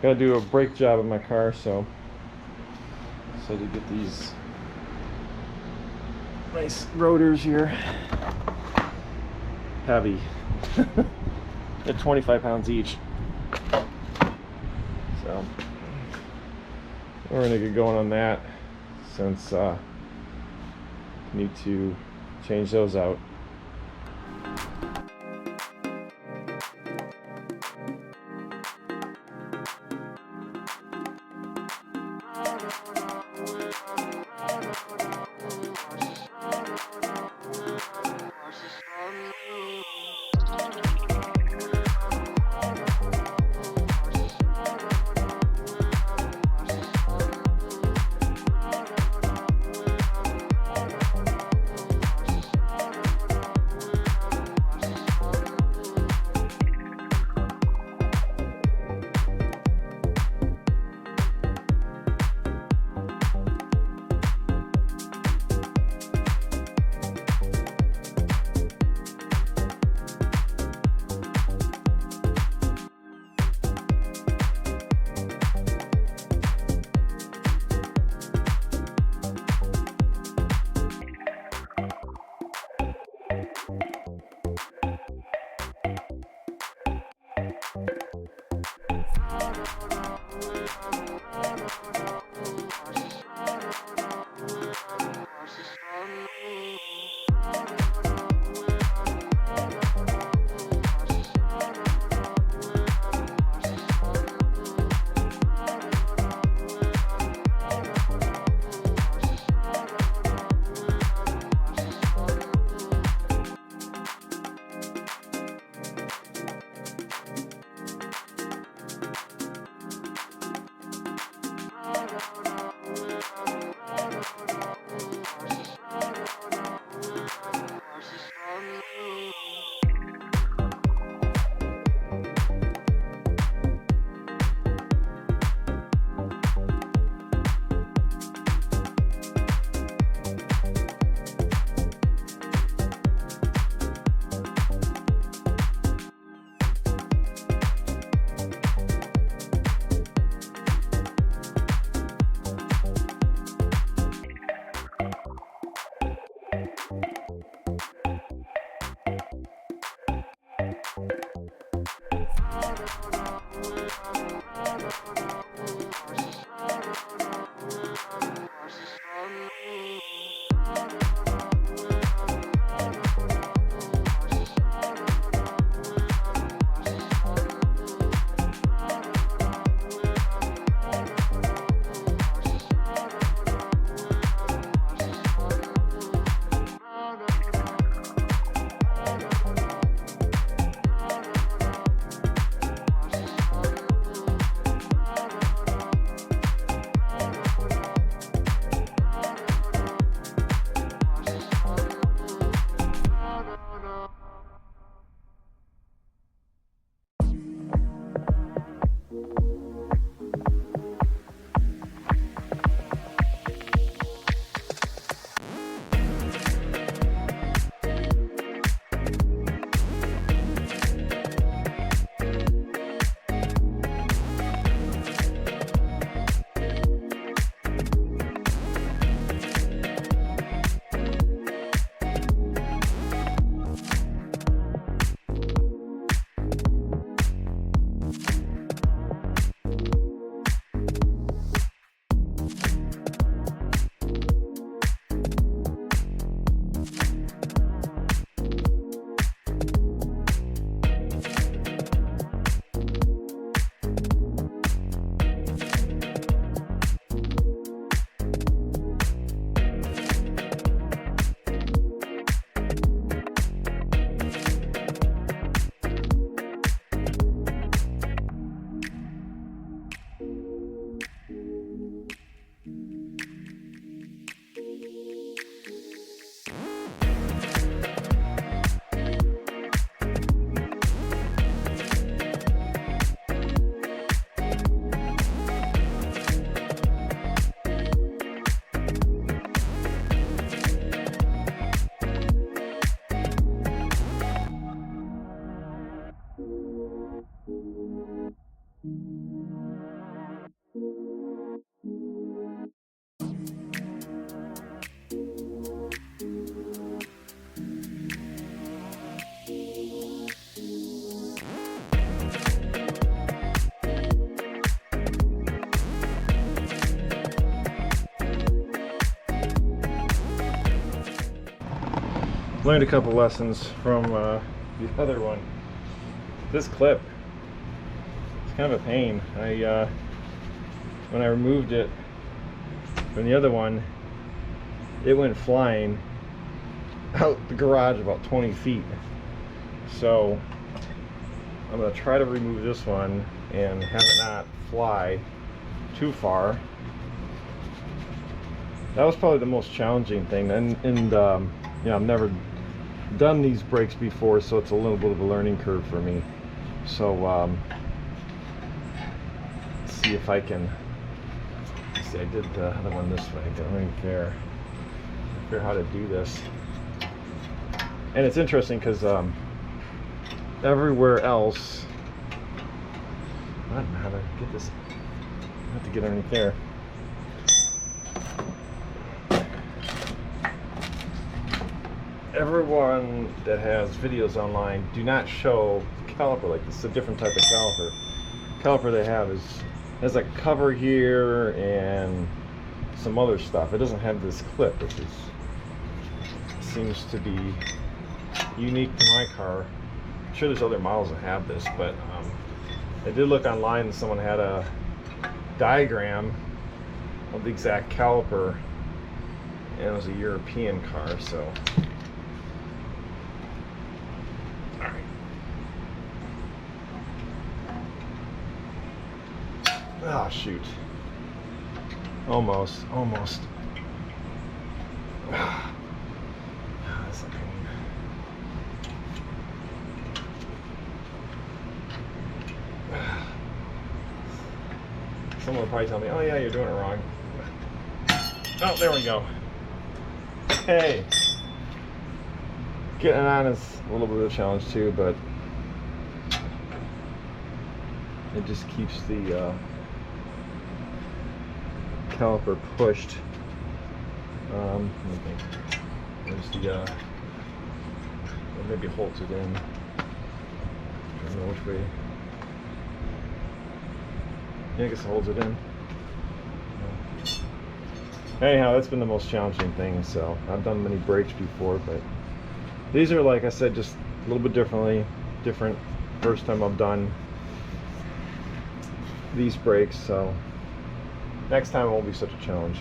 Gotta do a brake job in my car, so to get these nice rotors here. Heavy. They're 25 pounds each. So we're gonna get going on that since need to change those out. learned a couple lessons from the other one. This clip, it's kind of a pain. When I removed it from the other one, it went flying out the garage about 20 feet. So I'm going to try to remove this one and have it not fly too far. That was probably the most challenging thing, and you know, I've never done these brakes before, so it's a little bit of a learning curve for me. So let's see if I can. Let's see, I did the other one this way. I got right there. Figure how to do this, and it's interesting because everywhere else, I don't know how to get this. I have to get underneath there. Everyone that has videos online do not show the caliper like this. It's a different type of caliper. Caliper they have has a cover here and some other stuff. It doesn't have this clip, which seems to be unique to my car. I'm sure there's other models that have this, but I did look online and someone had a diagram of the exact caliper, and it was a European car, so. Alright. Ah, shoot. Almost. That's a pain. Someone will probably tell me, oh yeah, you're doing it wrong. Oh, there we go. Hey. Getting it on is a little bit of a challenge too, but it just keeps the caliper pushed. Let me think. There's the or maybe holds it in. I don't know which way. Yeah, I guess it holds it in. Anyhow, that's been the most challenging thing. So I've done many brakes before, but these are, like I said, just a little bit different. First time I've done these brakes, so next time it won't be such a challenge.